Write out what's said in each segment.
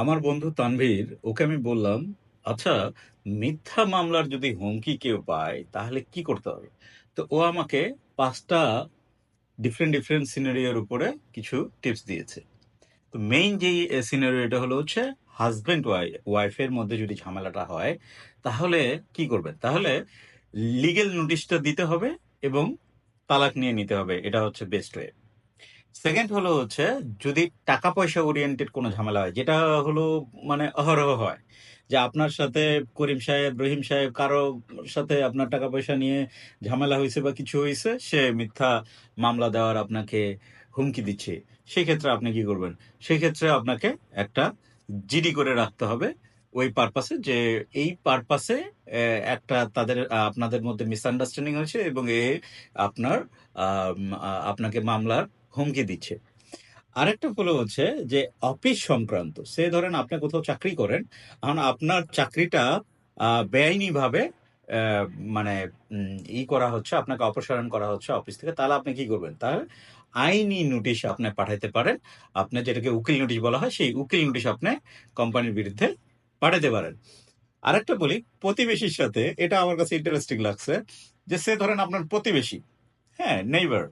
আমার বন্ধু তানভীর, ওকে আমি বললাম, আচ্ছা, মিথ্যা মামলার যদি হুমকি কেউ পায় তাহলে কি করতে হবে? তো ও আমাকে 5টা ডিফারেন্ট ডিফারেন্ট সিনারিওর উপরে কিছু টিপস দিয়েছে। তো মেইন যেই সিনারিওটা হলো হচ্ছে, হাজবেন্ড ওয়াইফের মধ্যে যদি ঝামেলাটা হয় তাহলে কি করবেন? তাহলে লিগেল নোটিশটা দিতে হবে এবং তালাক নিয়ে নিতে হবে। এটা হচ্ছে বেস্ট ওয়ে। সেকেন্ড হলো হচ্ছে, যদি টাকা পয়সা ওরিয়েন্টেড কোনো ঝামেলা হয়, যেটা হলো মানে অহরহ হয়, যে আপনার সাথে করিম সাহেব, রহিম সাহেব, কারো সাথে আপনার টাকা পয়সা নিয়ে ঝামেলা হয়েছে বা কিছু হয়েছে, সে মিথ্যা মামলা দেওয়ার আপনাকে হুমকি দিচ্ছে, সেক্ষেত্রে আপনি কি করবেন? সেক্ষেত্রে আপনাকে একটা জিডি করে রাখতে হবে ওই পারপাসে, যে এই পারপাসে একটা তাদের আপনাদের মধ্যে মিসআন্ডারস্ট্যান্ডিং হয়েছে এবং আপনার আপনাকে মামলার হুমকি দিচ্ছে। আরেকটা হলো হচ্ছে যে অফিস সংক্রান্ত, সে ধরেন আপনি কোথাও চাকরি করেন, এখন আপনার চাকরিটা বেআইনি ভাবে আহ, মানে করা হচ্ছে, আপনাকে অপসারণ করা হচ্ছে অফিস থেকে, তাহলে আপনি কি করবেন? তাহলে আইনি নোটিশ আপনি পাঠাতে পারেন। আপনি যেটাকে উকিল নোটিশ বলা হয়, সেই উকিল নোটিশ আপনি কোম্পানির বিরুদ্ধে পাঠাতে পারেন। আরেকটা বলি, প্রতিবেশীর সাথে, এটা আমার কাছে ইন্টারেস্টিং লাগছে, যে সে ধরেন আপনার প্রতিবেশী, হ্যাঁ, নেইবার।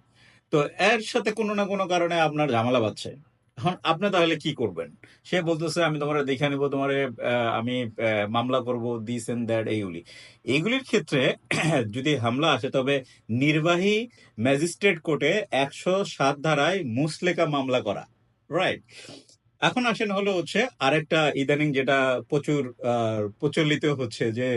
তো এর সাথে কোনো না কোনো কারণে আপনার ঝামেলা বাঁধছে। এখন আপনি তাহলে কি করবেন? সে বলতেছে, আমি তোমার দেখে নিবো, তোমার আমি মামলা করব, দিস এন্ড দ্যাট, এইগুলি। এইগুলির ক্ষেত্রে যদি হামলা আসে, তবে নির্বাহী ম্যাজিস্ট্রেট কোর্টে 107 ধারায় মুসলেকা মামলা করা, রাইট? এখন আসেন হলো হচ্ছে আরেকটা ইদানিং যেটা প্রচুর প্রচলিত হচ্ছে, যে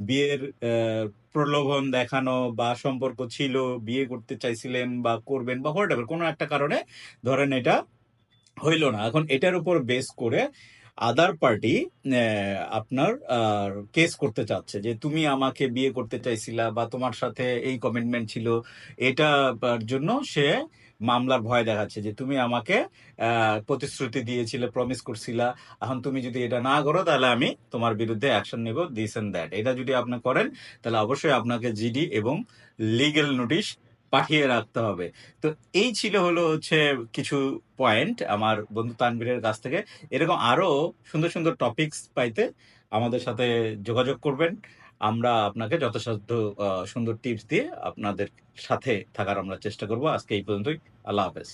বিয়ের আহ, প্রলোভন দেখানো, বা সম্পর্ক ছিল, বিয়ে করতে চাইছিলেন বা করবেন বা হোয়াট, কোনো একটা কারণে ধরেন এটা হইল না। এখন এটার উপর বেস করে আদার পার্টি আপনার কেস করতে চাচ্ছে, যে তুমি আমাকে বিয়ে করতে চাইছিলা বা তোমার সাথে এই কমিটমেন্ট ছিল, এটা জন্য সে মামলার ভয় দেখাচ্ছে, যে তুমি আমাকে প্রতিশ্রুতি দিয়েছিলে, প্রমিস করছিলা, এখন তুমি যদি এটা না করো তাহলে আমি তোমার বিরুদ্ধে অ্যাকশন নেব, দিস এন্ড দ্যাট। এটা যদি আপনি করেন তাহলে অবশ্যই আপনাকে জিডি এবং লিগ্যাল নোটিশ পাঠিয়ে রাখতে হবে। তো এই ছিল হলো হচ্ছে কিছু পয়েন্ট আমার বন্ধু তানভীরের কাছ থেকে। এরকম আরো সুন্দর সুন্দর টপিকস পাইতে আমাদের সাথে যোগাযোগ করবেন। আমরা আপনাকে যথাসাধ্য সুন্দর টিপস দিয়ে আপনাদের সাথে থাকার আমরা চেষ্টা করব। আজকে এই পর্যন্তই। আল্লাহ হাফেজ।